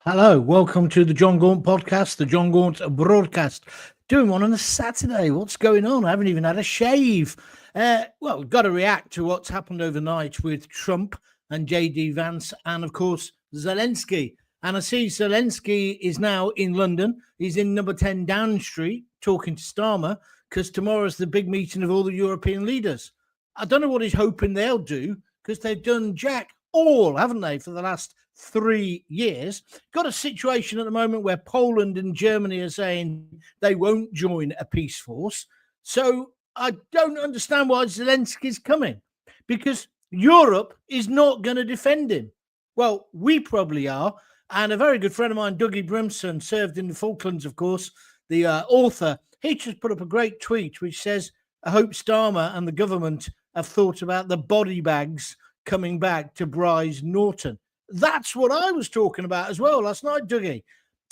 Hello, welcome to the John Gaunt podcast, the John Gaunt broadcast. Doing one on a Saturday. What's going on? I haven't even had a shave. Well, we've got to react to what's happened overnight with Trump and J.D. Vance and, of course, Zelensky. And I see Zelensky is now in London. He's in number 10 Downing Street talking to Starmer because tomorrow's the big meeting of all the European leaders. I don't know what he's hoping they'll do because they've done jack all, haven't they, for the last 3 years. Got a situation at the moment where Poland and Germany are saying they won't join a peace force. So I don't understand why Zelensky's coming, because Europe is not going to defend him. Well, we probably are. And a very good friend of mine, Dougie Brimson, served in the Falklands, of course, the author. He just put up a great tweet which says, I hope Starmer and the government have thought about the body bags coming back to Bryce Norton. That's what I was talking about as well last night, Dougie.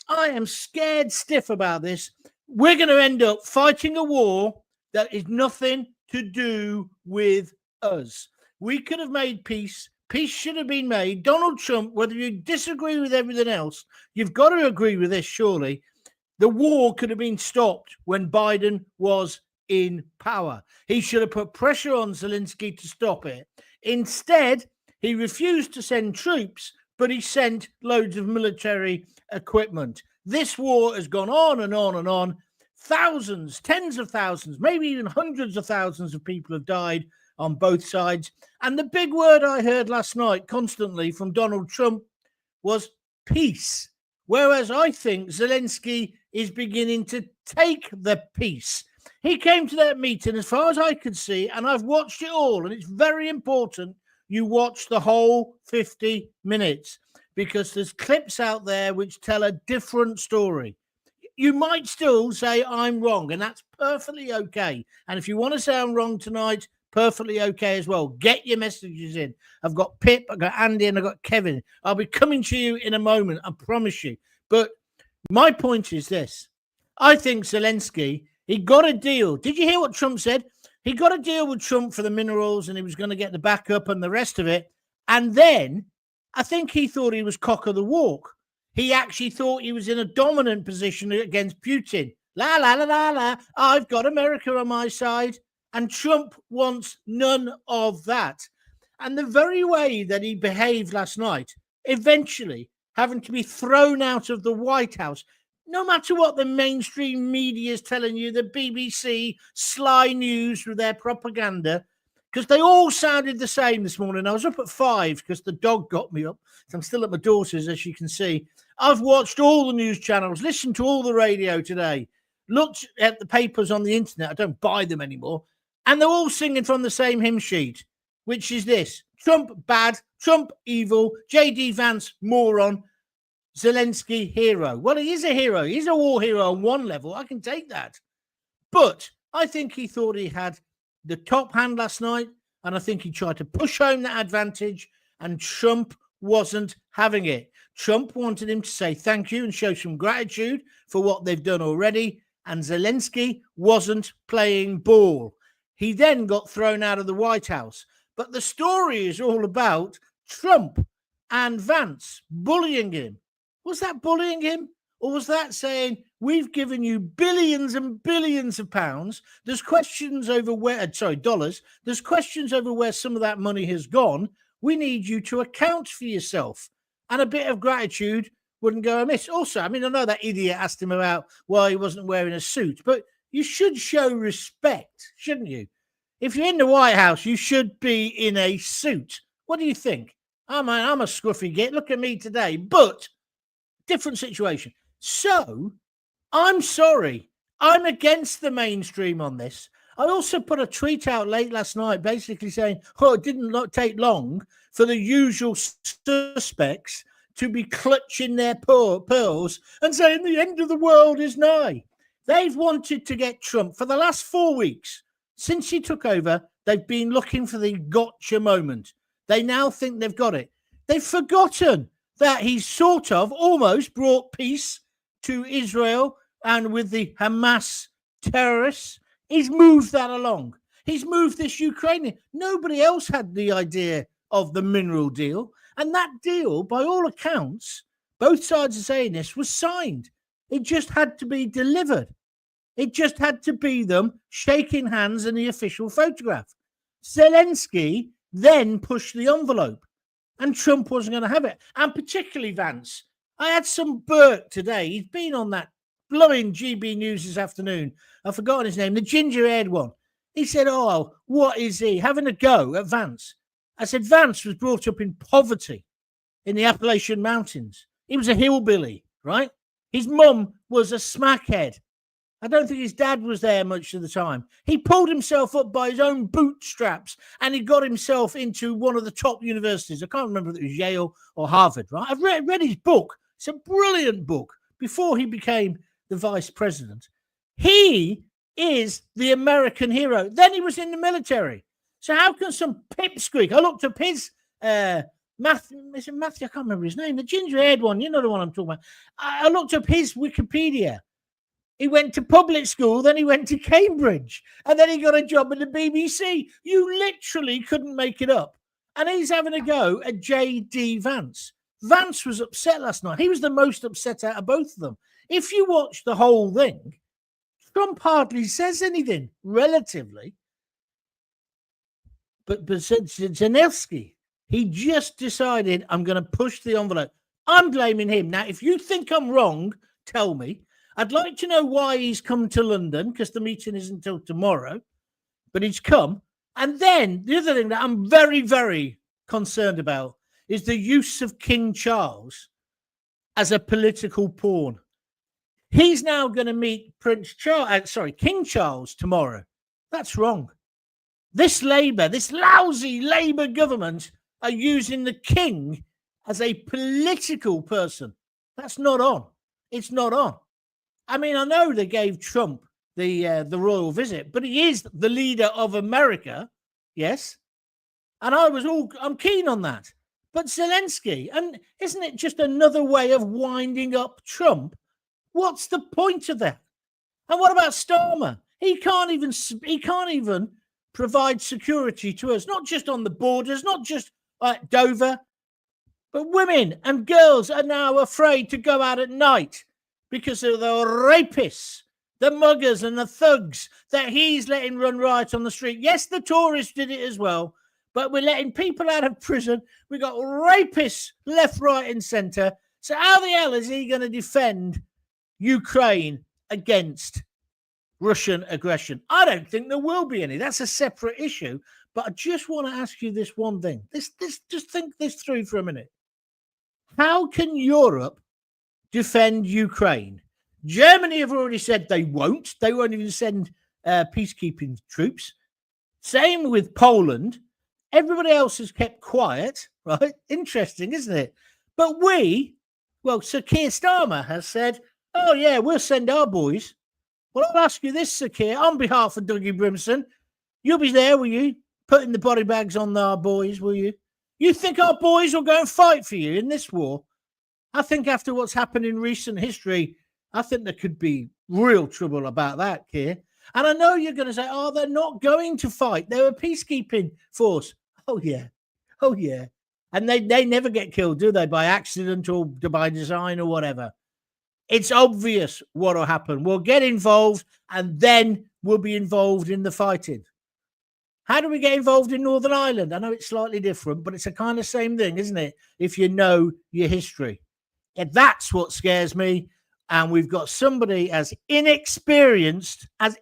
I am scared stiff about this. We're going to end up fighting a war that is nothing to do with us. We could have made peace. Peace should have been made. Donald Trump, whether you disagree with everything else, you've got to agree with this, surely. The war could have been stopped when Biden was in power. He should have put pressure on Zelensky to stop it. Instead, he refused to send troops, but he sent loads of military equipment. This war has gone on and on and on. Thousands, tens of thousands, maybe even hundreds of thousands of people have died on both sides. And the big word I heard last night constantly from Donald Trump was peace. Whereas I think Zelensky is beginning to take the peace. He came to that meeting, as far as I could see, and I've watched it all, and it's very important you watch the whole 50 minutes because there's clips out there which tell a different story. You might still say I'm wrong, and that's perfectly okay. And if you want to say I'm wrong tonight, perfectly okay as well. Get your messages in. I've got Pip, I've got Andy, and I've got Kevin. I'll be coming to you in a moment, I promise you. But my point is this. I think Zelensky, he got a deal. Did you hear what Trump said? He got a deal with Trump for the minerals and he was going to get the backup and the rest of it. And then I think he thought he was cock of the walk. He actually thought he was in a dominant position against Putin. La, la, la, la, la. I've got America on my side. And Trump wants none of that. And the very way that he behaved last night, eventually having to be thrown out of the White House, no matter what the mainstream media is telling you, the BBC, Sly News with their propaganda, because they all sounded the same this morning. I was up at 5 because the dog got me up. So I'm still at my daughter's, as you can see. I've watched all the news channels, listened to all the radio today, looked at the papers on the internet. I don't buy them anymore. And they're all singing from the same hymn sheet, which is this: Trump bad, Trump evil, J.D. Vance moron, Zelensky hero. Well, he is a hero. He's a war hero on one level. I can take that. But I think he thought he had the top hand last night, and I think he tried to push home that advantage, and Trump wasn't having it. Trump wanted him to say thank you and show some gratitude for what they've done already, and Zelensky wasn't playing ball. He then got thrown out of the White House. But the story is all about Trump and Vance bullying him. Was that bullying him? Or was that saying, we've given you billions and billions of pounds. There's questions over dollars. There's questions over where some of that money has gone. We need you to account for yourself. And a bit of gratitude wouldn't go amiss. Also, I mean, I know that idiot asked him about why he wasn't wearing a suit, but you should show respect, shouldn't you? If you're in the White House, you should be in a suit. What do you think? I'm a scruffy git. Look at me today. But different situation. So I'm sorry. I'm against the mainstream on this. I also put a tweet out late last night basically saying, it didn't take long for the usual suspects to be clutching their pearls and saying the end of the world is nigh. They've wanted to get Trump for the last 4 weeks. Since he took over, they've been looking for the gotcha moment. They now think they've got it. They've forgotten that he's sort of almost brought peace to Israel and with the Hamas terrorists. He's moved that along. He's moved this Ukrainian. Nobody else had the idea of the mineral deal. And that deal, by all accounts, both sides are saying this, was signed. It just had to be delivered. It just had to be them shaking hands in the official photograph. Zelensky then pushed the envelope, and Trump wasn't going to have it. And particularly Vance. I had some Burke today. He's been on that blowing GB News this afternoon. I've forgotten his name, the ginger-haired one. He said, oh, what is he? Having a go at Vance. I said, Vance was brought up in poverty in the Appalachian Mountains. He was a hillbilly, right? His mum was a smackhead. I don't think his dad was there much of the time. He pulled himself up by his own bootstraps and he got himself into one of the top universities. I can't remember if it was Yale or Harvard, right? I've read his book. It's a brilliant book. Before he became the vice president, he is the American hero. Then he was in the military. So how can some pipsqueak? I looked up his Matthew, I can't remember his name, the ginger-haired one. You know the one I'm talking about. I looked up his Wikipedia. He went to public school, then he went to Cambridge, and then he got a job at the BBC. You literally couldn't make it up. And he's having a go at J.D. Vance. Vance was upset last night. He was the most upset out of both of them. If you watch the whole thing, Trump hardly says anything, relatively. But Zelensky, he just decided, I'm going to push the envelope. I'm blaming him. Now, if you think I'm wrong, tell me. I'd like to know why he's come to London, because the meeting isn't until tomorrow, but he's come. And then the other thing that I'm very, very concerned about is the use of King Charles as a political pawn. He's now going to meet King Charles tomorrow. That's wrong. This lousy Labour government are using the king as a political person. That's not on. It's not on. I mean, I know they gave Trump the royal visit, but he is the leader of America, yes. And I'm keen on that. But Zelensky, and isn't it just another way of winding up Trump? What's the point of that? And what about Starmer? He can't even provide security to us, not just on the borders, not just at Dover, but women and girls are now afraid to go out at night because of the rapists, the muggers and the thugs that he's letting run riot on the street. Yes, the tourists did it as well, but we're letting people out of prison. We got rapists left, right and centre. So how the hell is he going to defend Ukraine against Russian aggression? I don't think there will be any. That's a separate issue. But I just want to ask you this one thing. Just think this through for a minute. How can Europe defend Ukraine? Germany have already said they won't. They won't even send peacekeeping troops. Same with Poland. Everybody else has kept quiet, right? Interesting, isn't it? But Sir Keir Starmer has said, oh, yeah, we'll send our boys. Well, I'll ask you this, Sir Keir, on behalf of Dougie Brimson. You'll be there, will you? Putting the body bags on our boys, will you? You think our boys will go and fight for you in this war? I think after what's happened in recent history, I think there could be real trouble about that, Keir. And I know you're going to say, oh, they're not going to fight. They're a peacekeeping force. Oh, yeah. Oh, yeah. And they never get killed, do they? By accident or by design or whatever. It's obvious what will happen. We'll get involved and then we'll be involved in the fighting. How do we get involved in Northern Ireland? I know it's slightly different, but it's a kind of same thing, isn't it? If you know your history. And that's what scares me. And we've got somebody as inexperienced as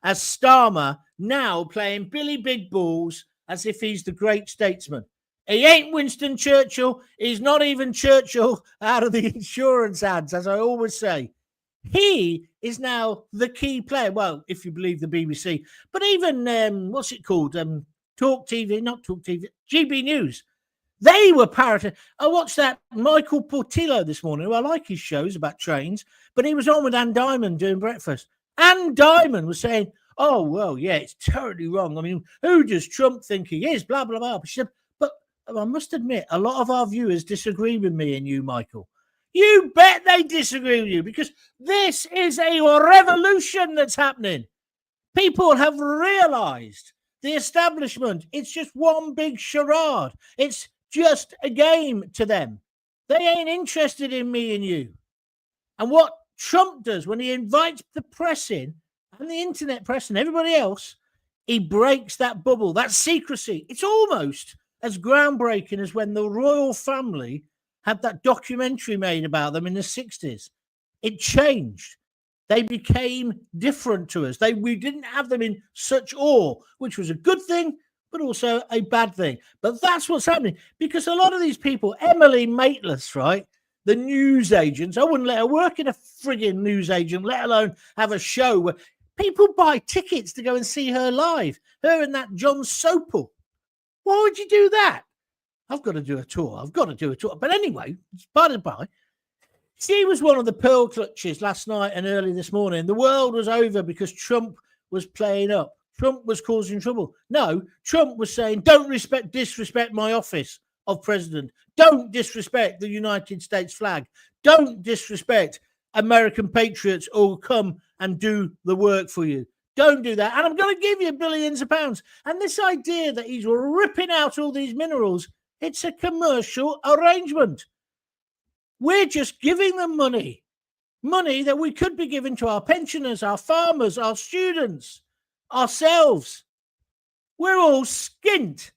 Starmer now playing Billy Big Balls as if he's the great statesman. He ain't Winston Churchill. He's not even Churchill out of the insurance ads, as I always say. He is now the key player. Well, if you believe the BBC. But even, what's it called? Talk TV, not Talk TV, GB News. They were parroting. I watched that Michael Portillo this morning, who I like his shows about trains, but he was on with Ann Diamond doing breakfast. Ann Diamond was saying, oh, well, yeah, it's terribly wrong. I mean, who does Trump think he is? Blah, blah, blah. She said, but I must admit, a lot of our viewers disagree with me and you, Michael. You bet they disagree with you because this is a revolution that's happening. People have realized the establishment, it's just one big charade. It's just a game to them. They ain't interested in me and you. And what Trump does when he invites the press in, and the internet press and everybody else, he breaks that bubble, that secrecy. It's almost as groundbreaking as when the royal family had that documentary made about them in the 60s. It changed. They became different to us. We didn't have them in such awe, which was a good thing, but also a bad thing. But that's what's happening, because a lot of these people, Emily Maitlis, right, the news agents, I wouldn't let her work in a frigging news agent, let alone have a show where people buy tickets to go and see her live, her and that John Sopel. Why would you do that? I've got to do a tour. But anyway, by the by, she was one of the pearl clutches last night and early this morning. The world was over because Trump was playing up. Trump was causing trouble. No, Trump was saying, don't disrespect my office of president. Don't disrespect the United States flag. Don't disrespect American patriots who will come and do the work for you. Don't do that. And I'm going to give you billions of pounds. And this idea that he's ripping out all these minerals, it's a commercial arrangement. We're just giving them money that we could be giving to our pensioners, our farmers, our students, ourselves. We're all skint.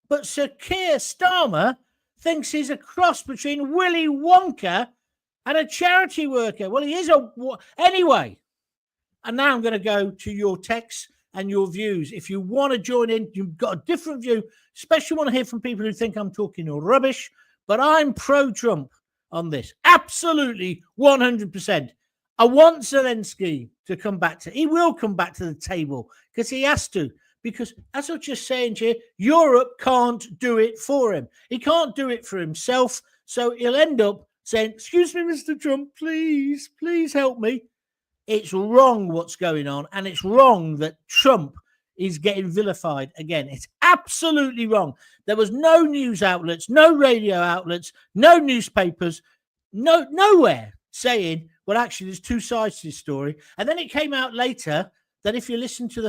But Sir Keir Starmer thinks he's a cross between Willy Wonka and a charity worker. Well, he is anyway. And now I'm going to go to your texts and your views. If you want to join in, you've got a different view, especially want to hear from people who think I'm talking rubbish, but I'm pro-Trump on this. Absolutely, 100%. I want Zelensky to come back he will come back to the table because he has to. Because as I was just saying to you, Europe can't do it for him. He can't do it for himself. So he'll end up saying, excuse me, Mr. Trump, please help me. It's wrong what's going on. And it's wrong that Trump is getting vilified again. It's absolutely wrong. There was no news outlets, no radio outlets, no newspapers, nowhere saying, well, actually, there's two sides to this story. And then it came out later that if you listen to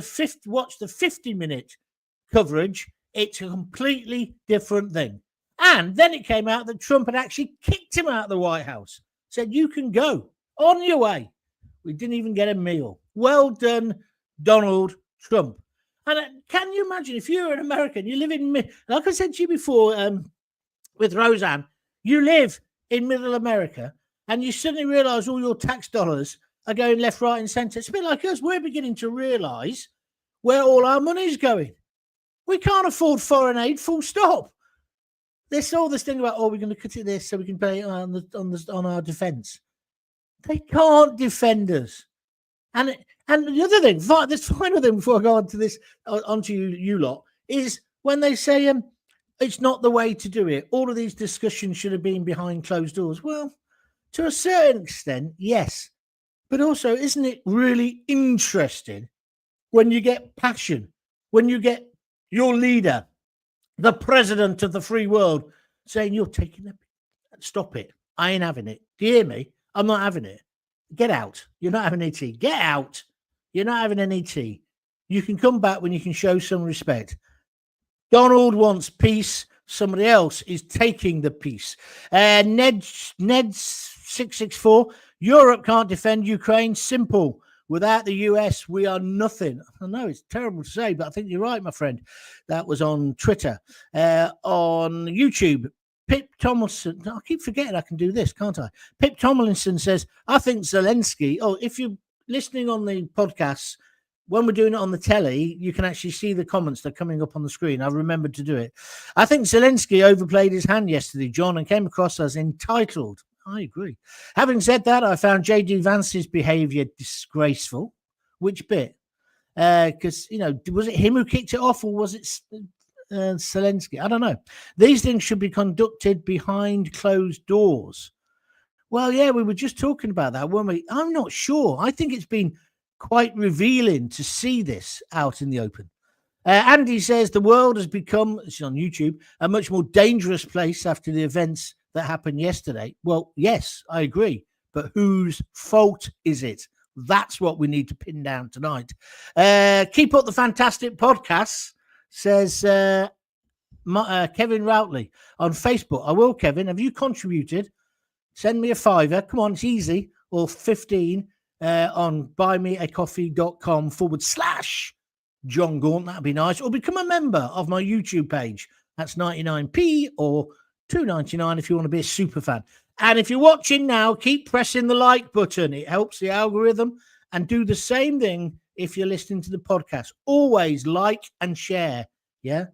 watch the 50-minute coverage, it's a completely different thing. And then it came out that Trump had actually kicked him out of the White House, said, you can go on your way. We didn't even get a meal. Well done, Donald Trump. And can you imagine if you're an American, you live in, like I said to you before with Roseanne, you live in middle America and you suddenly realize all your tax dollars are going left, right, and centre. It's a bit like us. We're beginning to realise where all our money's going. We can't afford foreign aid, full stop. There's all this thing about, we're going to cut it this so we can pay on our defence. They can't defend us. And the other thing, this final thing before I go on to this, onto you lot, is when they say it's not the way to do it. All of these discussions should have been behind closed doors. Well, to a certain extent, yes. But also, isn't it really interesting when you get passion, when you get your leader, the president of the free world, saying you're taking it? Stop it. I ain't having it. Do you hear me? I'm not having it. Get out. You're not having any tea. Get out. You're not having any tea. You can come back when you can show some respect. Donald wants peace. Somebody else is taking the peace. Ned664, Europe can't defend Ukraine. Simple. Without the US, we are nothing. I know it's terrible to say, but I think you're right, my friend. That was on Twitter. On YouTube, Pip Tomlinson. I keep forgetting I can do this, can't I? Pip Tomlinson says, I think Zelensky. If you're listening on the podcasts, when we're doing it on the telly, you can actually see the comments that are coming up on the screen. I've remembered to do it. I think Zelensky overplayed his hand yesterday, John, and came across as entitled. I agree. Having said that, I found J.D. Vance's behaviour disgraceful. Which bit? Because, was it him who kicked it off or was it Zelensky? I don't know. These things should be conducted behind closed doors. Well, yeah, we were just talking about that, weren't we? I'm not sure. I think it's been quite revealing to see this out in the open. Andy says the world has become, this is on YouTube, a much more dangerous place after the events that happened yesterday. Well, yes, I agree. But whose fault is it? That's what we need to pin down tonight. Keep up the fantastic podcasts, says Kevin Routley on Facebook. I will, Kevin. Have you contributed? Send me a $5. Come on, it's easy. Or 15 on buymeacoffee.com/John Gaunt. That'd be nice. Or become a member of my YouTube page. That's 99p or $2.99 if you want to be a super fan. And if you're watching now, keep pressing the like button. It helps the algorithm. And do the same thing if you're listening to the podcast. Always like and share. Yeah.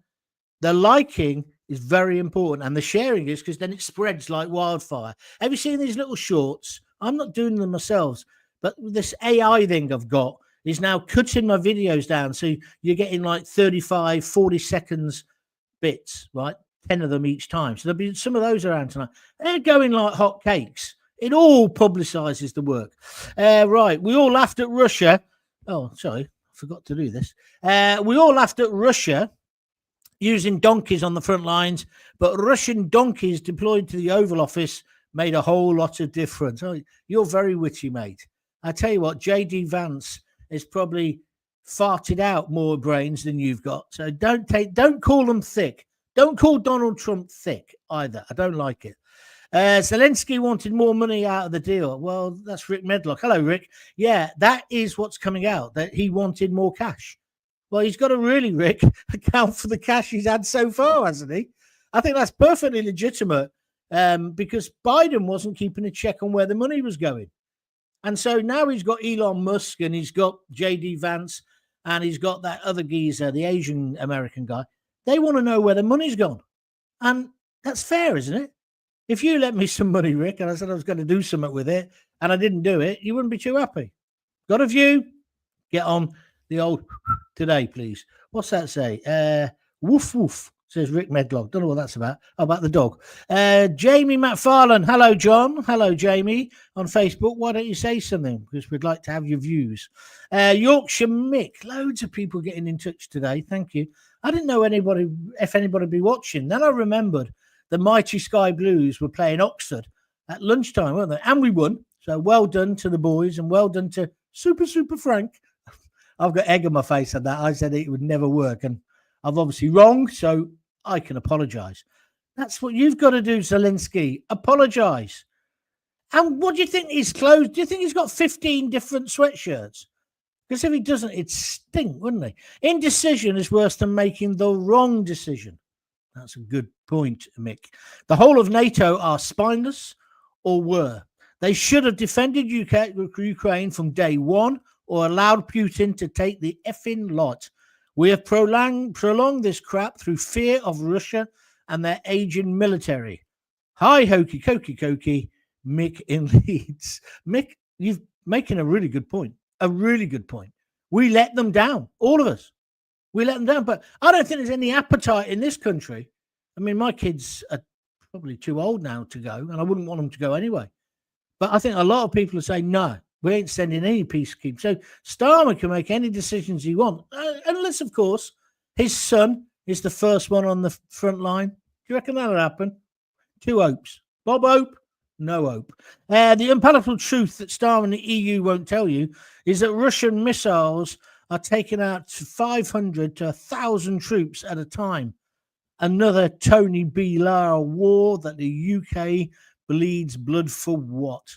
The liking is very important. And the sharing is because then it spreads like wildfire. Have you seen these little shorts? I'm not doing them myself, but this AI thing I've got is now cutting my videos down. So you're getting like 35, 40 seconds bits, right? 10 of them each time. So there'll be some of those around tonight. They're going like hot cakes. It all publicizes the work. Right. We all laughed at Russia. Oh, sorry. I forgot to do this. We all laughed at Russia using donkeys on the front lines, but Russian donkeys deployed to the Oval Office made a whole lot of difference. Oh, you're very witty, mate. I tell you what, J.D. Vance has probably farted out more brains than you've got. So don't call them thick. Don't call Donald Trump thick either. I don't like it. Zelensky wanted more money out of the deal. Well, that's Rick Medlock. Hello, Rick. Yeah, that is what's coming out, that he wanted more cash. Well, he's got to really, Rick, account for the cash he's had so far, hasn't he? I think that's perfectly legitimate because Biden wasn't keeping a check on where the money was going. And so now he's got Elon Musk and he's got J.D. Vance and he's got that other geezer, the Asian American guy. They want to know where the money's gone. And that's fair, isn't it? If you lent me some money, Rick, and I said I was going to do something with it and I didn't do it, you wouldn't be too happy. Got a view? Get on the old today, please. What's that say? Woof, woof, says Rick Medlock. Don't know what that's about. Oh, about the dog. Jamie McFarlane. Hello, John. Hello, Jamie, on Facebook. Why don't you say something? Because we'd like to have your views. Yorkshire Mick. Loads of people getting in touch today. Thank you. I didn't know if anybody would be watching. Then I remembered the mighty Sky Blues were playing Oxford at lunchtime, weren't they? And we won. So well done to the boys and well done to Super Frank. I've got egg on my face on that. I said it would never work. And I've obviously wrong, so I can apologise. That's what you've got to do, Zelensky. Apologise. And what do you think he's clothes? Do you think he's got 15 different sweatshirts? Because if he doesn't, it'd stink, wouldn't he? Indecision is worse than making the wrong decision. That's a good point, Mick. The whole of NATO are spineless, or were. They should have defended Ukraine from day one or allowed Putin to take the effing lot. We have prolonged this crap through fear of Russia and their aging military. Hi, hokey cokey, Mick in Leeds. Mick, you're making a really good point. A really good point. We let them down, all of us. We let them down, but I don't think there's any appetite in this country. I mean, my kids are probably too old now to go, and I wouldn't want them to go anyway. But I think a lot of people are saying, no, we ain't sending any peacekeepers. So Starmer can make any decisions he wants, unless, of course, his son is the first one on the front line. Do you reckon that'll happen? Two hopes. Bob Hope, no hope. The unpalatable truth that Starmer and the EU won't tell you is that Russian missiles are taking out 500 to 1,000 troops at a time. Another Tony Blair war that the UK bleeds blood for what?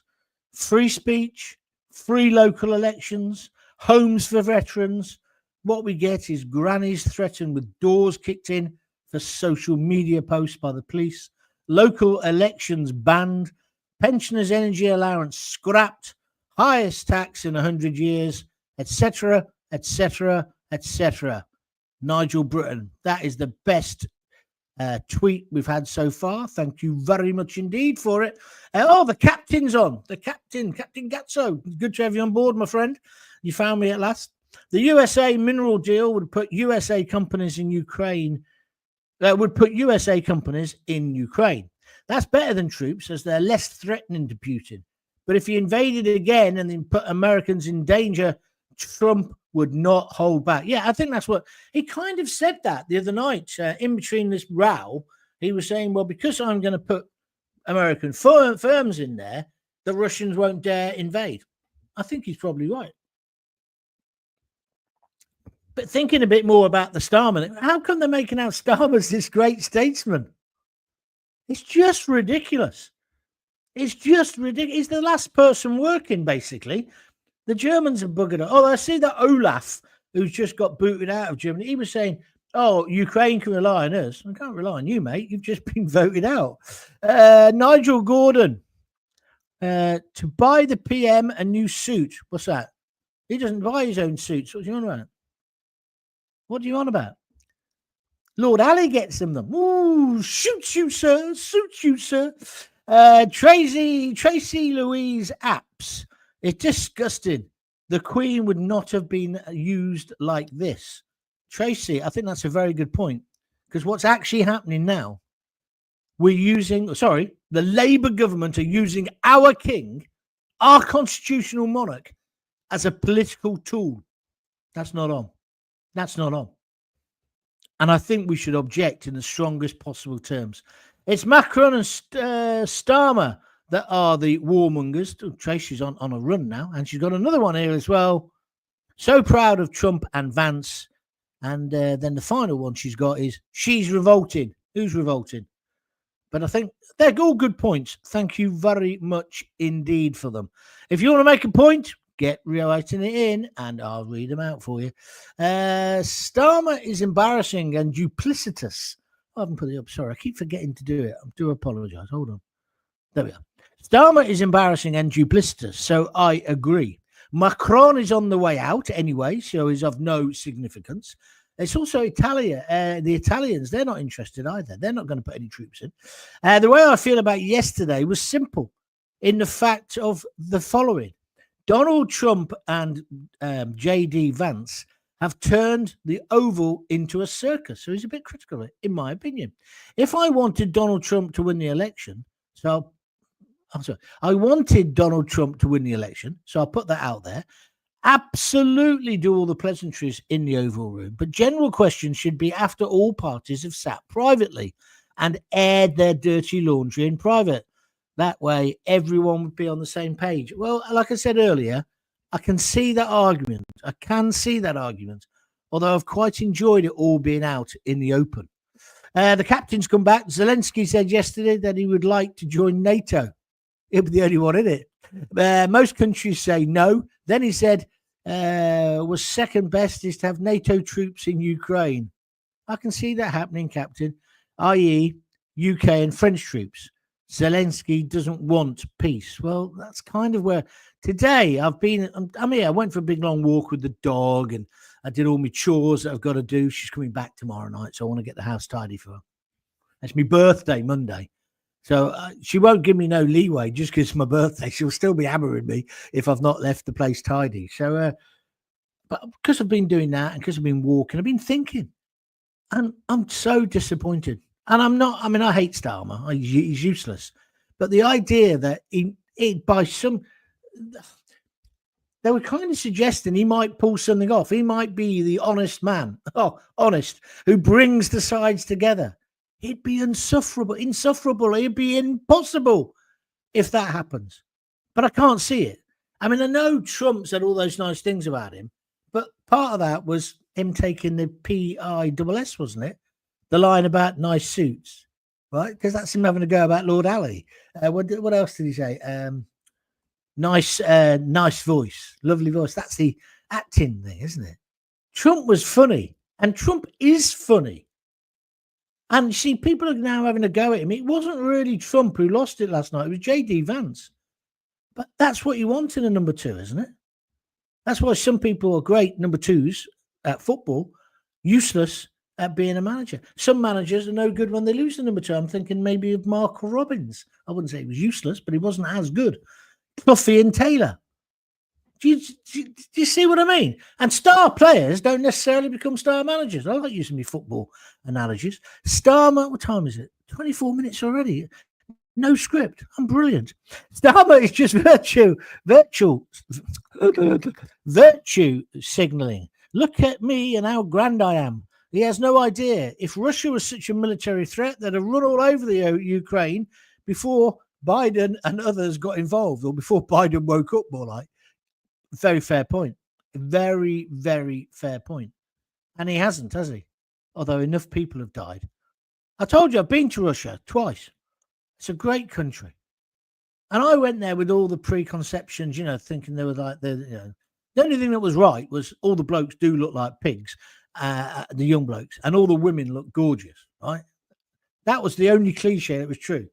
Free speech, free local elections, homes for veterans. What we get is grannies threatened with doors kicked in for social media posts by the police, local elections banned, pensioners' energy allowance scrapped, highest tax in 100 years, etc., etc., etc. Nigel Britton, that is the best tweet we've had so far. Thank you very much indeed for it. The captain's on. The Captain Gatso. Good to have you on board, my friend. You found me at last. The USA mineral deal would put USA companies in Ukraine. That's better than troops, as they're less threatening to Putin. But if he invaded again and then put Americans in danger, Trump would not hold back. Yeah, I think that's what he kind of said that the other night in between this row. He was saying, well, because I'm going to put American firms in there, the Russians won't dare invade. I think he's probably right. But thinking a bit more about the Starmer, how come they're making out Starmer's this great statesman? It's just ridiculous. It's just ridiculous. He's the last person working, basically. The Germans have buggered it. Oh, I see that Olaf, who's just got booted out of Germany, he was saying, oh, Ukraine can rely on us. I can't rely on you, mate. You've just been voted out. Nigel Gordon, to buy the PM a new suit. What's that? He doesn't buy his own suits. What do you want about? What do you want about? Lord Ali gets them. Ooh, shoots you, sir. Suits you, sir. Tracy Louise Apps. It's disgusting. The Queen would not have been used like this. Tracy, I think that's a very good point. Because what's actually happening now, the Labour government are using our king, our constitutional monarch, as a political tool. That's not on. That's not on. And I think we should object in the strongest possible terms. It's Macron and Starmer that are the warmongers. Oh, Tracy's on a run now, and she's got another one here as well. So proud of Trump and Vance. And then the final one she's got is she's revolting. Who's revolting? But I think they're all good points. Thank you very much indeed for them. If you want to make a point, get writing it in and I'll read them out for you. Starmer is embarrassing and duplicitous. I haven't put it up. Sorry, I keep forgetting to do it. I do apologize. Hold on. There we are. Starmer is embarrassing and duplicitous, so I agree. Macron is on the way out anyway, so he's of no significance. It's also Italia. The Italians, they're not interested either. They're not going to put any troops in. The way I feel about yesterday was simple in the fact of the following. Donald Trump and J.D. Vance have turned the Oval into a circus. So he's a bit critical of it, in my opinion. If I wanted Donald Trump to win the election, I wanted Donald Trump to win the election, so I'll put that out there. Absolutely do all the pleasantries in the Oval Room, but general questions should be after all parties have sat privately and aired their dirty laundry in private. That way, everyone would be on the same page. Well, like I said earlier, I can see that argument. Although I've quite enjoyed it all being out in the open. The captain's come back. Zelensky said yesterday that he would like to join NATO. He'll be the only one in it. Most countries say no. Then he said was second best is to have NATO troops in Ukraine. I can see that happening, Captain, i.e. UK and French troops. Zelensky doesn't want peace. Well, that's kind of where today I'm here. I went for a big long walk with the dog and I did all my chores that I've got to do. She's coming back tomorrow night, so I want to get the house tidy for her. It's my birthday Monday. So she won't give me no leeway just because it's my birthday. She'll still be hammering me if I've not left the place tidy. So, but because I've been doing that and because I've been walking, I've been thinking. And I'm so disappointed. And I hate Starmer. He's useless. But the idea that they were kind of suggesting he might pull something off. He might be the honest man. Oh, honest, who brings the sides together. It'd be insufferable. It'd be impossible if that happens. But I can't see it. I mean, I know Trump said all those nice things about him, but part of that was him taking the PISS, wasn't it? The line about nice suits, right? Because that's him having a go about Lord Ali. What else did he say? Nice voice, lovely voice. That's the acting thing, isn't it? Trump was funny, and Trump is funny. And see, people are now having a go at him. It wasn't really Trump who lost it last night. It was J.D. Vance. But that's what you want in a number two, isn't it? That's why some people are great number twos at football, useless at being a manager. Some managers are no good when they lose the number two. I'm thinking maybe of Mark Robbins. I wouldn't say he was useless, but he wasn't as good. Cloughy and Taylor. Do you see what I mean? And star players don't necessarily become star managers. I like using my football analogies. Starmer, what time is it? 24 minutes already. No script. I'm brilliant. Starmer is just virtue signaling. Look at me and how grand I am. He has no idea. If Russia was such a military threat, they'd have run all over the Ukraine before Biden and others got involved, or before Biden woke up, more like. Very fair point. Very, very fair point. And he hasn't, has he? Although enough people have died. I told you, I've been to Russia twice. It's a great country. And I went there with all the preconceptions, thinking they were like, the only thing that was right was all the blokes do look like pigs, the young blokes, and all the women look gorgeous, right? That was the only cliche that was true.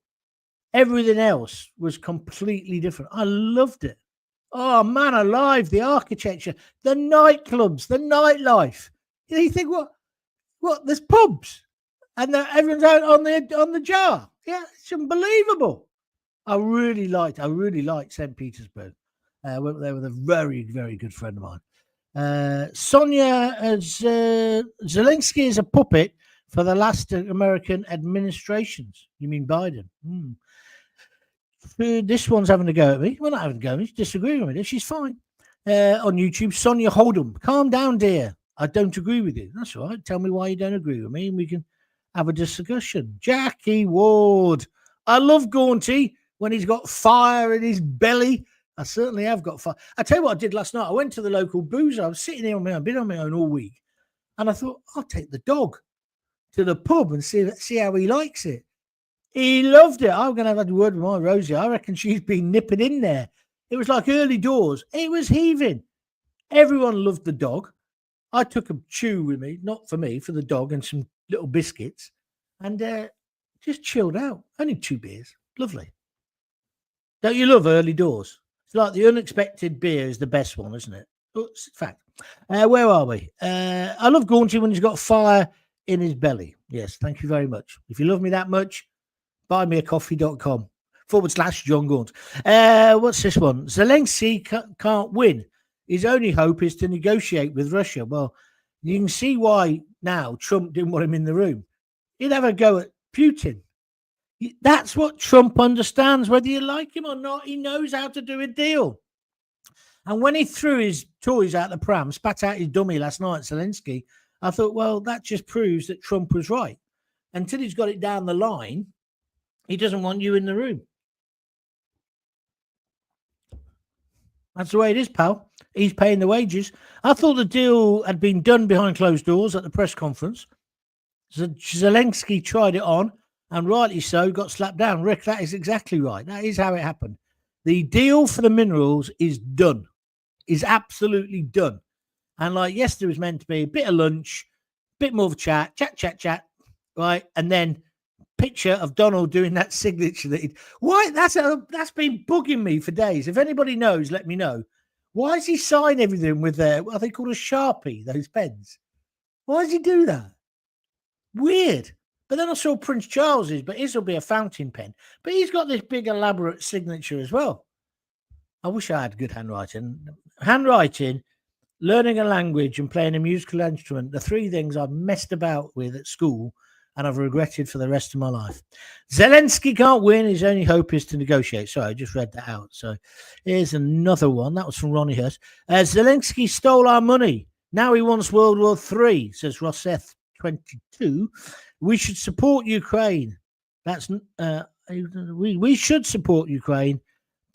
Everything else was completely different. I loved it. Oh, man alive, the architecture, the nightclubs, the nightlife. You think, what? There's pubs, and everyone's out on the jar. Yeah, it's unbelievable. I really liked St. Petersburg. I went there with a very, very good friend of mine. Sonia, Zelensky is a puppet for the last American administrations. You mean Biden? This one's having a go at me. Well, not having a go at me. She's disagreeing with me. She's fine. On YouTube, Sonia Hold'em. Calm down, dear. I don't agree with you. That's all right. Tell me why you don't agree with me, and we can have a discussion. Jackie Ward. I love Gaunty when he's got fire in his belly. I certainly have got fire. I tell you what I did last night. I went to the local boozer. I was sitting here on my own, been on my own all week. And I thought, I'll take the dog to the pub and see how he likes it. He loved it. I'm going to have a word with my Rosie. I reckon she's been nipping in there. It was like early doors. It was heaving. Everyone loved the dog. I took a chew with me, not for me, for the dog and some little biscuits. And just chilled out. Only 2 beers. Lovely. Don't you love early doors? It's like the unexpected beer is the best one, isn't it? Oh, it's a fact. Where are we? I love Gaunty when he's got fire in his belly. Yes, thank you very much. If you love me that much, buymeacoffee.com/John Gaunt. What's this one? Zelensky can't win. His only hope is to negotiate with Russia. Well, you can see why now Trump didn't want him in the room. He'd have a go at Putin. That's what Trump understands, whether you like him or not. He knows how to do a deal. And when he threw his toys out the pram, spat out his dummy last night, Zelensky, I thought, well, that just proves that Trump was right. Until he's got it down the line, he doesn't want you in the room. That's the way it is, pal. He's paying the wages. I thought the deal had been done behind closed doors at the press conference. Zelensky tried it on, and rightly so, got slapped down. Rick, that is exactly right. That is how it happened. The deal for the minerals is done. Is absolutely done. And like yesterday was meant to be a bit of lunch, bit more of a chat, right? And then picture of Donald doing that signature why that's been bugging me for days. If anybody knows, let me know. Why does he sign everything with what they call a Sharpie, those pens? Why does he do that? Weird. But then I saw Prince Charles's, but his will be a fountain pen. But he's got this big elaborate signature as well. I wish I had good handwriting. Handwriting, learning a language, and playing a musical instrument, the 3 things I've messed about with at school and I've regretted for the rest of my life. Zelensky can't win. His only hope is to negotiate. Sorry, I just read that out. So here's another one. That was from Ronnie Hurst. Zelensky stole our money. Now he wants World War III, says Rosseth 22. We should support Ukraine. That's we should support Ukraine.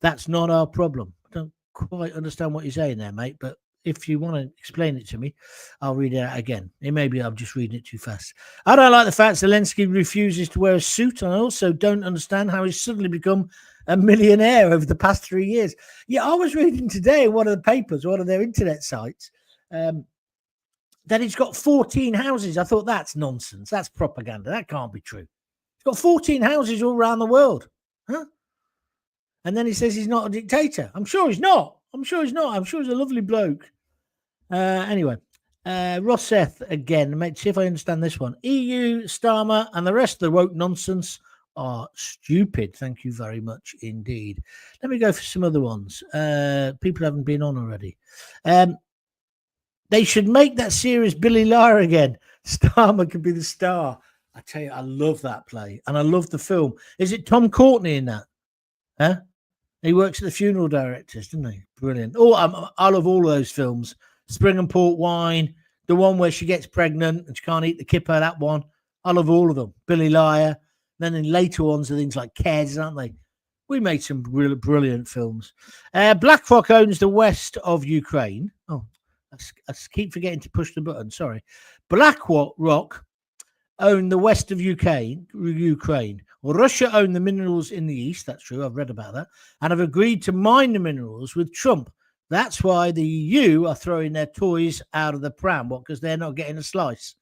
That's not our problem. I don't quite understand what you're saying there, mate, but if you want to explain it to me, I'll read it out again. Maybe I'm just reading it too fast. I don't like the fact Zelensky refuses to wear a suit, and I also don't understand how he's suddenly become a millionaire over the past 3 years. Yeah, I was reading today in one of the papers, one of their internet sites, that he's got 14 houses. I thought, that's nonsense. That's propaganda. That can't be true. He's got 14 houses all around the world. Huh? And then he says he's not a dictator. I'm sure he's not. I'm sure he's a lovely bloke. Anyway, Rosseth again. Mate, see if I understand this one. EU, Starmer, and the rest of the woke nonsense are stupid. Thank you very much indeed. Let me go for some other ones. People haven't been on already. They should make that series Billy Liar again. Starmer could be the star. I tell you, I love that play. And I love the film. Is it Tom Courtney in that? Huh? He works at the funeral directors, doesn't he? Brilliant. Oh, I love all of those films. Spring and Port Wine, the one where she gets pregnant and she can't eat the kipper, that one. I love all of them. Billy Liar. Then in later ones are things like Kez, aren't they? We made some really brilliant films. BlackRock owns the west of Ukraine. Oh, I keep forgetting to push the button. Sorry. BlackRock owned the west of Ukraine. Russia owned the minerals in the east. That's true. I've read about that. And have agreed to mine the minerals with Trump. That's why the EU are throwing their toys out of the pram. What? Because they're not getting a slice.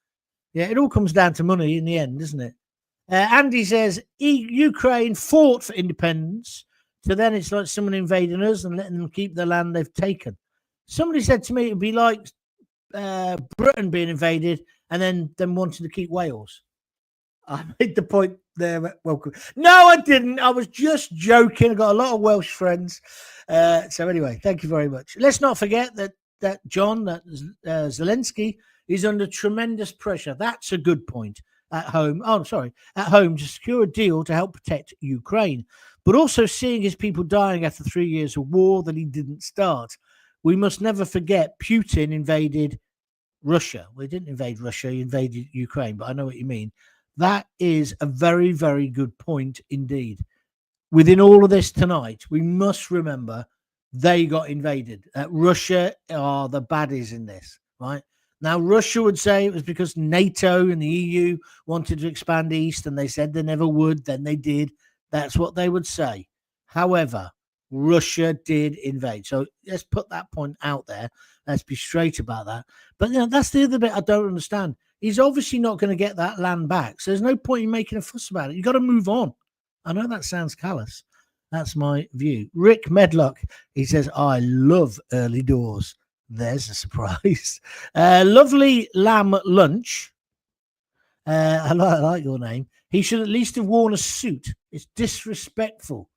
Yeah, it all comes down to money in the end, doesn't it? Andy says Ukraine fought for independence. So then it's like someone invading us and letting them keep the land they've taken. Somebody said to me it would be like Britain being invaded and then them wanting to keep Wales. I made the point there. Welcome. No, I didn't. I was just joking. I got a lot of Welsh friends. So anyway, thank you very much. Let's not forget that Zelensky is under tremendous pressure. That's a good point. At home to secure a deal to help protect Ukraine, but also seeing his people dying after 3 years of war that he didn't start. We must never forget Putin invaded Russia. Well, he didn't invade Russia, he invaded Ukraine, but I know what you mean. That is a very, very good point indeed. Within all of this tonight, we must remember they got invaded. Russia are the baddies in this, right? Now, Russia would say it was because NATO and the EU wanted to expand east, and they said they never would. Then they did. That's what they would say. However, Russia did invade. So let's put that point out there. Let's be straight about that. But that's the other bit I don't understand. He's obviously not going to get that land back. So there's no point in making a fuss about it. You've got to move on. I know that sounds callous. That's my view. Rick Medlock, he says, I love early doors. There's a surprise. Lovely Lamb Lunch. I like your name. He should at least have worn a suit. It's disrespectful.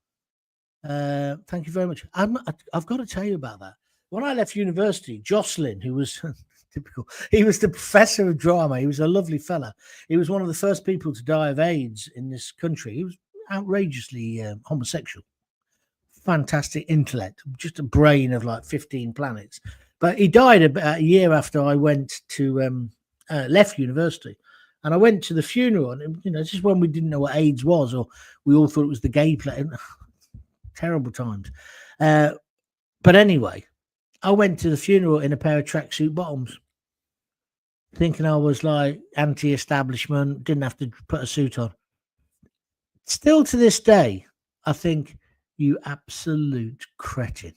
Thank you very much. I've got to tell you about that. When I left university, Jocelyn, who was typical, he was the professor of drama. He was a lovely fella. He was one of the first people to die of AIDS in this country. He was outrageously homosexual. Fantastic intellect, just a brain of like 15 planets. But he died about a year after I went to left university, and I went to the funeral. And this is when we didn't know what AIDS was, or we all thought it was the gay plague. Terrible times. But anyway, I went to the funeral in a pair of tracksuit bottoms, thinking I was like anti-establishment, didn't have to put a suit on. Still to this day, I think you absolute cretin.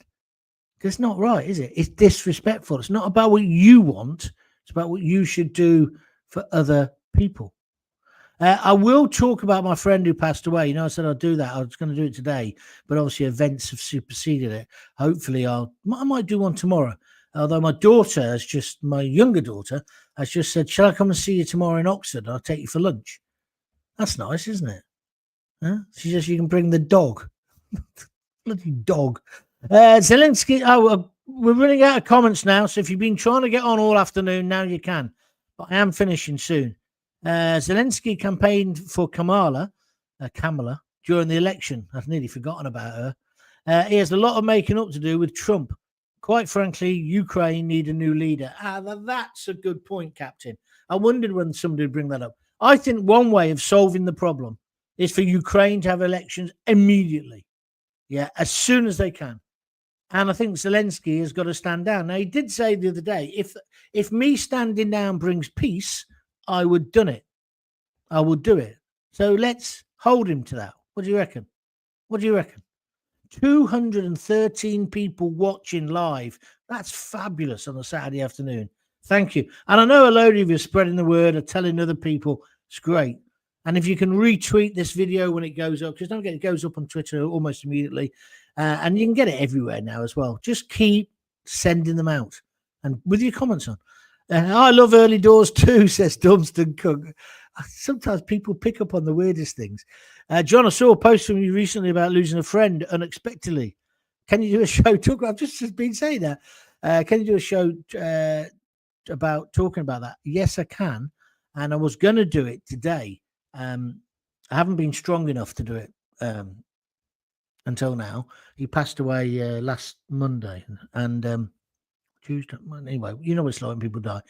It's not right, is it? It's disrespectful. It's not about what you want. It's about what you should do for other people. I will talk about my friend who passed away. I said I'd do that. I was going to do it today, but obviously events have superseded it. Hopefully I might do one tomorrow. Although my younger daughter has just said, shall I come and see you tomorrow in Oxford? I'll take you for lunch. That's nice, isn't it? Huh? She says you can bring the dog. Bloody dog. Zelensky, we're running out of comments now, so if you've been trying to get on all afternoon, now you can. But I am finishing soon. Zelensky campaigned for Kamala during the election. I've nearly forgotten about her. He has a lot of making up to do with Trump. Quite frankly, Ukraine need a new leader. That's a good point, Captain. I wondered when somebody would bring that up. I think one way of solving the problem is for Ukraine to have elections immediately. Yeah, as soon as they can. And I think Zelensky has got to stand down. Now, he did say the other day, if me standing down brings peace, I would done it. I would do it. So let's hold him to that. What do you reckon? 213 people watching live. That's fabulous on a Saturday afternoon. Thank you. And I know a load of you are spreading the word or telling other people. It's great. And if you can retweet this video when it goes up, because don't forget, it goes up on Twitter almost immediately. And you can get it everywhere now as well. Just keep sending them out and with your comments on. I love early doors too, says Dunstan Cook. Sometimes people pick up on the weirdest things. John, I saw a post from you recently about losing a friend unexpectedly. Can you do a show? I've just been saying that. Can you do a show about talking about that? Yes, I can. And I was going to do it today. I haven't been strong enough to do it until now. He passed away last Monday. And Tuesday. Anyway, you know what it's like when people die.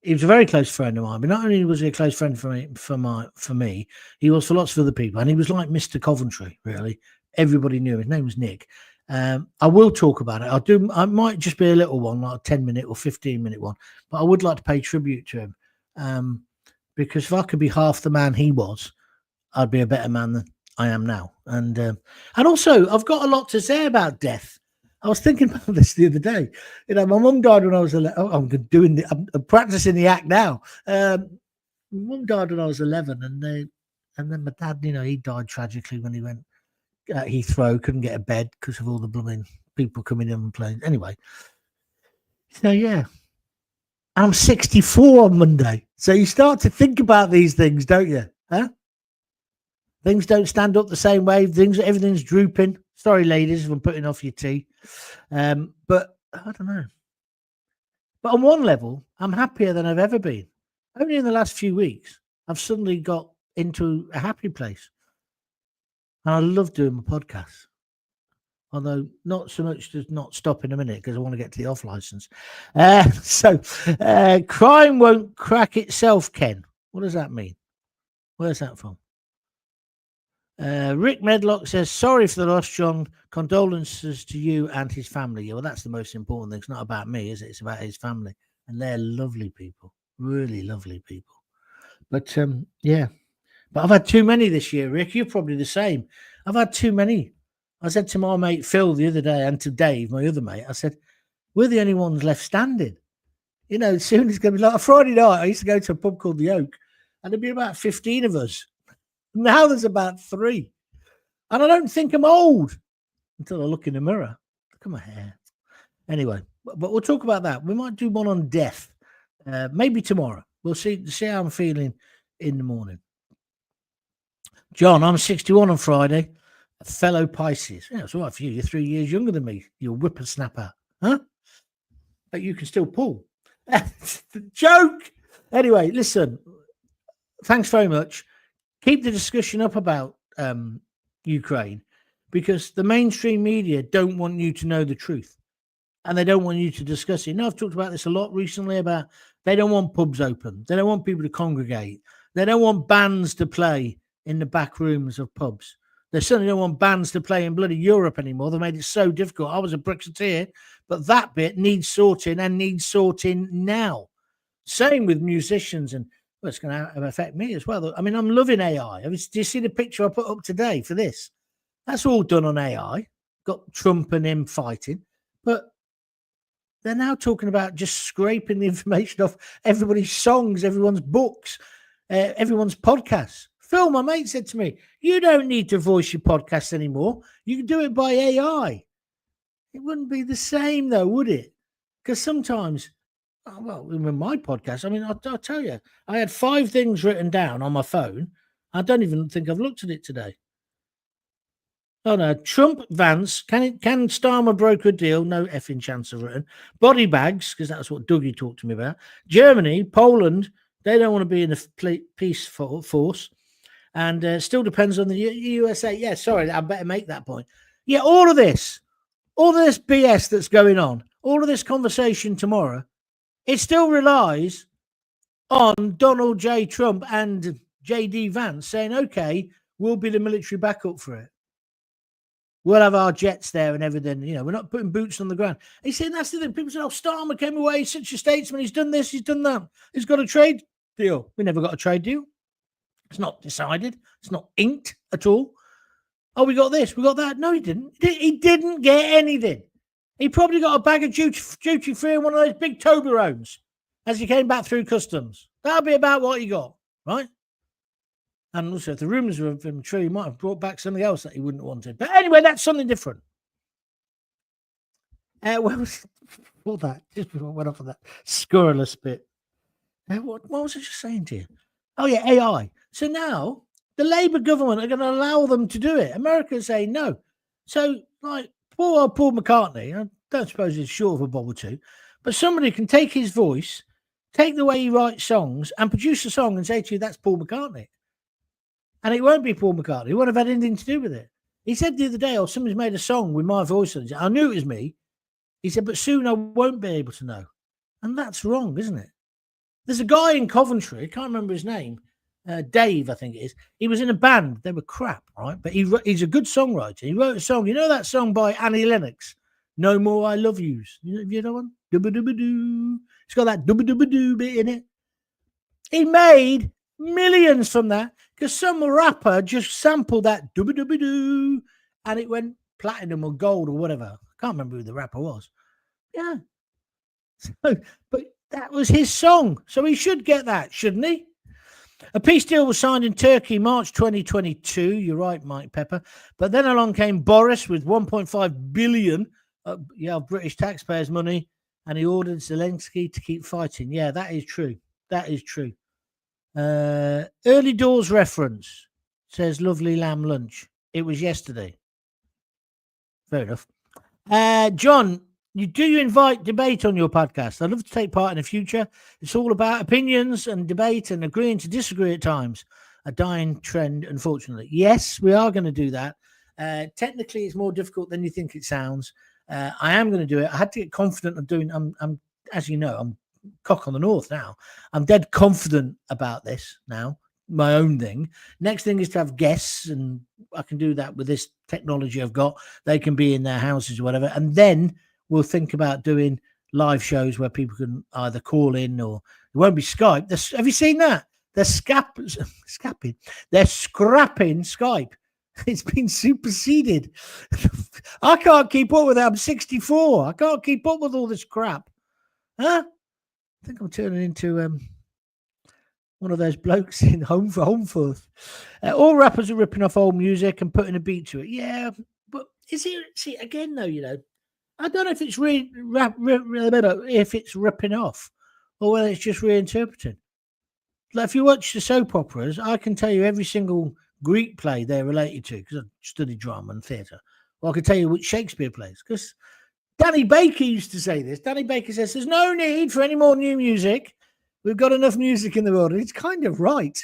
He was a very close friend of mine, but not only was he a close friend for me, he was for lots of other people, and he was like Mr. Coventry. Really, everybody knew him. His name was Nick. I will talk about it. I might just be a little one, like a 10-minute or 15-minute one, but I would like to pay tribute to him. because if I could be half the man he was, I'd be a better man than I am now. And also, I've got a lot to say about death. I was thinking about this the other day. My mum died when I was 11. Oh, I'm practicing the act now. My mum died when I was 11, and then my dad, he died tragically when he went at Heathrow, couldn't get a bed because of all the blooming people coming in and playing. Anyway, so yeah, I'm 64 on Monday. So you start to think about these things, don't you? Huh? Things don't stand up the same way. Everything's drooping. Sorry, ladies, if I'm putting off your tea. But I don't know. But on one level, I'm happier than I've ever been. Only in the last few weeks, I've suddenly got into a happy place. And I love doing my podcast. Although not so much to not stop in a minute because I want to get to the off license. Crime won't crack itself, Ken. What does that mean? Where's that from? Rick Medlock says, sorry for the loss, John. Condolences to you and his family. Yeah, well, that's the most important thing. It's not about me, is it? It's about his family. And they're lovely people. Really lovely people. But, yeah. But I've had too many this year, Rick. You're probably the same. I've had too many. I said to my mate Phil the other day and to Dave, my other mate, I said, we're the only ones left standing. Soon it's going to be like a Friday night. I used to go to a pub called The Oak, and there'd be about 15 of us. Now there's about 3. And I don't think I'm old until I look in the mirror. Look at my hair. Anyway, but we'll talk about that. We might do one on death. Maybe tomorrow. We'll see how I'm feeling in the morning. John, I'm 61 on Friday. A fellow Pisces. Yeah, it's all right for you. You're 3 years younger than me. You're a whippersnapper. Huh? But you can still pull. Joke. Anyway, listen. Thanks very much. Keep the discussion up about Ukraine, because the mainstream media don't want you to know the truth, and they don't want you to discuss it. I've talked about this a lot recently about they don't want pubs open. They don't want people to congregate. They don't want bands to play in the back rooms of pubs. They certainly don't want bands to play in bloody Europe anymore. They made it so difficult. I was a Brexiteer, but that bit needs sorting and needs sorting now. Same with musicians, and well, it's going to affect me as well. I mean, I'm loving AI. Do you see the picture I put up today for this? That's all done on AI. Got Trump and him fighting. But they're now talking about just scraping the information off everybody's songs, everyone's books, everyone's podcasts. Phil, my mate, said to me, you don't need to voice your podcast anymore. You can do it by AI. It wouldn't be the same, though, would it? Because sometimes... Well, in my podcast, I mean, I'll tell you, I had 5 things written down on my phone. I don't even think I've looked at it today. Oh, no. Trump, Vance, can Starmer broker a deal? No effing chance of written. Body bags, because that's what Dougie talked to me about. Germany, Poland, they don't want to be in a peace force. And still depends on the USA. Yeah, sorry, I better make that point. Yeah, all of this BS that's going on, all of this conversation tomorrow, it still relies on Donald J. Trump and J.D. Vance saying, okay, we'll be the military backup for it. We'll have our jets there and everything. We're not putting boots on the ground. He's saying that's the thing. People say, Starmer came away, he's such a statesman. He's done this, he's done that. He's got a trade deal. We never got a trade deal. It's not decided. It's not inked at all. Oh, we got this, we got that. No, he didn't. He didn't get anything. He probably got a bag of duty free in one of those big Toblerones as he came back through customs. That'll be about what he got, right? And also, if the rumours were true, he might have brought back something else that he wouldn't have wanted. But anyway, that's something different. What was all that? Just before I went off of that scurrilous bit. What was I just saying to you? Oh, yeah, AI. So now the Labour government are going to allow them to do it. America's saying no. So, like, poor old Paul McCartney, I don't suppose he's short of a bob or two, but somebody can take his voice, take the way he writes songs, and produce a song and say to you, that's Paul McCartney. And it won't be Paul McCartney. He won't have had anything to do with it. He said the other day, somebody's made a song with my voice on it. I knew it was me. He said, but soon I won't be able to know. And that's wrong, isn't it? There's a guy in Coventry, I can't remember his name, Dave, I think it is. He was in a band. They were crap, right? But he's a good songwriter. He wrote a song. You know that song by Annie Lennox, No More I Love Yous? You know one? Dubba-dubba-doo. It's got that dubba-dubba-doo bit in it. He made millions from that because some rapper just sampled that doo-ba-doo-ba-doo and it went platinum or gold or whatever. I can't remember who the rapper was. Yeah. So, but that was his song. So he should get that, shouldn't he? A peace deal was signed in Turkey March 2022. You're right, Mike Pepper. But then along came Boris with 1.5 billion of British taxpayers' money, and he ordered Zelensky to keep fighting. Yeah, that is true. That is true. Early doors reference, says Lovely Lamb Lunch. It was yesterday. Fair enough. John, you invite debate on your podcast? I'd love to take part in the future. It's all about opinions and debate and agreeing to disagree at times. A dying trend, unfortunately. Yes, we are going to do that. Technically, it's more difficult than you think it sounds. I am going to do it. I had to get confident of doing. I'm as you know, I'm cock on the north now. I'm dead confident about this now. My own thing. Next thing is to have guests, and I can do that with this technology I've got. They can be in their houses or whatever, and then we'll think about doing live shows where people can either call in or it won't be Skype. Have you seen that? They're scrapping. They're scrapping Skype. It's been superseded. I can't keep up with it. I'm 64. I can't keep up with all this crap. Huh? I think I'm turning into one of those blokes in Homeforth. All rappers are ripping off old music and putting a beat to it. Yeah, but is it? See, again, though, you know, I don't know if it's if it's ripping off or whether it's just reinterpreting. Like if you watch the soap operas, I can tell you every single Greek play they're related to because I studied drama and theatre. Well, I can tell you which Shakespeare plays because Danny Baker used to say this. Danny Baker says there's no need for any more new music. We've got enough music in the world. And he's kind of right,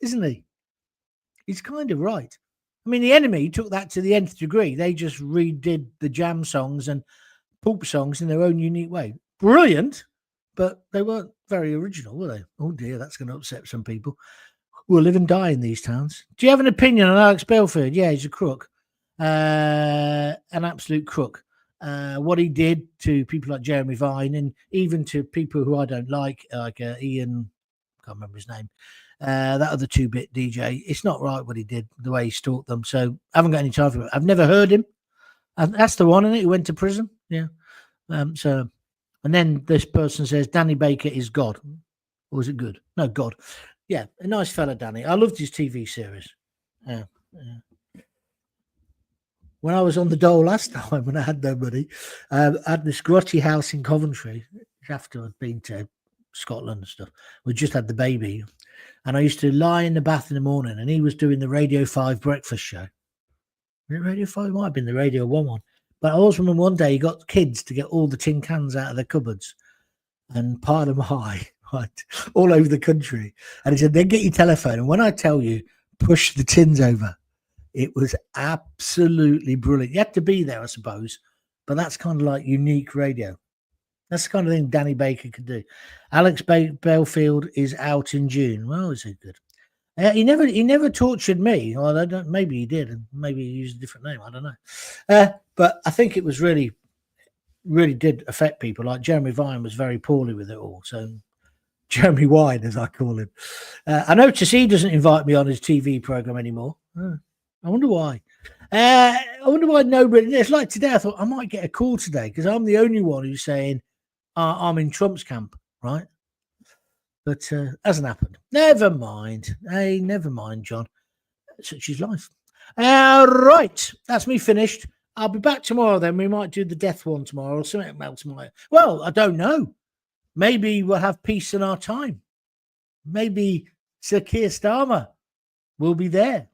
isn't he? He's kind of right. I mean, The Enemy took that to the nth degree. They just redid the jam songs and pulp songs in their own unique way. Brilliant, but they weren't very original, were they? Oh, dear, that's going to upset some people. We'll live and die in these towns. Do you have an opinion on Alex Belfield? Yeah, he's a crook. An absolute crook. What he did to people like Jeremy Vine and even to people who I don't like Ian, can't remember his name, that other 2-bit DJ. It's not right what he did, the way he stalked them. So I haven't got any time for it. I've never heard him. And that's the one, isn't it? He went to prison. Yeah. And then this person says Danny Baker is God. Or was it good? No, God. Yeah, a nice fella, Danny. I loved his TV series. Yeah. When I was on the dole last time, when I had no money, I had this grotty house in Coventry after I'd been to Scotland and stuff. We just had the baby. And I used to lie in the bath in the morning and he was doing the Radio 5 breakfast show. Radio 5 might have been the Radio 1 one. But I always remember one day he got kids to get all the tin cans out of their cupboards and pile them high, right, all over the country. And he said, then get your telephone. And when I tell you, push the tins over. It was absolutely brilliant. You had to be there, I suppose, but that's kind of like unique radio. That's the kind of thing Danny Baker could do. Alex Belfield is out in June. Well, is it good? He never tortured me. Well, I don't. Maybe he did, and maybe he used a different name. I don't know. But I think it was really did affect people. Like Jeremy Vine was very poorly with it all. So Jeremy Wine, as I call him. I notice he doesn't invite me on his TV program anymore. I wonder why. I wonder why nobody. It's like today. I thought I might get a call today because I'm the only one who's saying I'm in Trump's camp, right? But hasn't happened. Never mind. Hey, never mind, John. Such is life. Right, that's me finished. I'll be back tomorrow. Then we might do the death one tomorrow or something else tomorrow. Well, I don't know. Maybe we'll have peace in our time. Maybe Sir Keir Starmer will be there.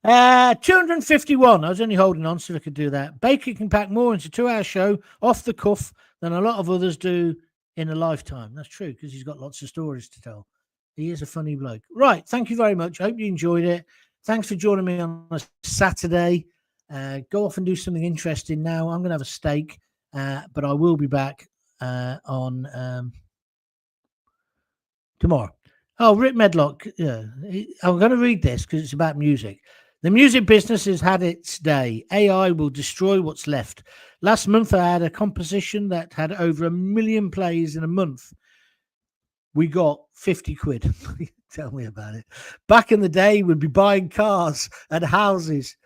251. I was only holding on so I could do that. Baker can pack more into a 2-hour show off the cuff than a lot of others do in a lifetime. That's true because he's got lots of stories to tell. He is a funny bloke. Right. Thank you very much. I hope you enjoyed it. Thanks for joining me on a Saturday. Go off and do something interesting now. I'm going to have a steak, but I will be back on tomorrow. Oh, Rick Medlock. Yeah, I'm going to read this because it's about music. The music business has had its day. AI will destroy what's left. Last month, I had a composition that had over 1 million plays in a month. we got 50 quid. Tell me about it. Back in the day, we'd be buying cars and houses.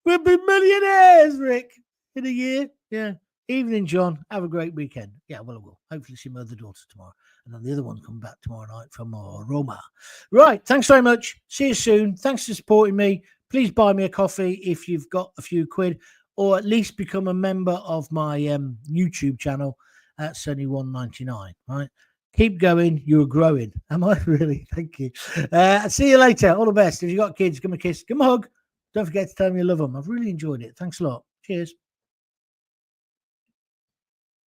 We'd be millionaires, Rick, in a year. Yeah. Evening, John. Have a great weekend. Yeah, well, I will. Hopefully see my other daughter tomorrow. And then the other one come back tomorrow night from Roma. Right. Thanks very much. See you soon. Thanks for supporting me. Please buy me a coffee if you've got a few quid, or at least become a member of my YouTube channel. That's only $1.99, right? Keep going. You're growing. Am I really? Thank you. See you later. All the best. If you've got kids, give them a kiss. Give them a hug. Don't forget to tell them you love them. I've really enjoyed it. Thanks a lot. Cheers.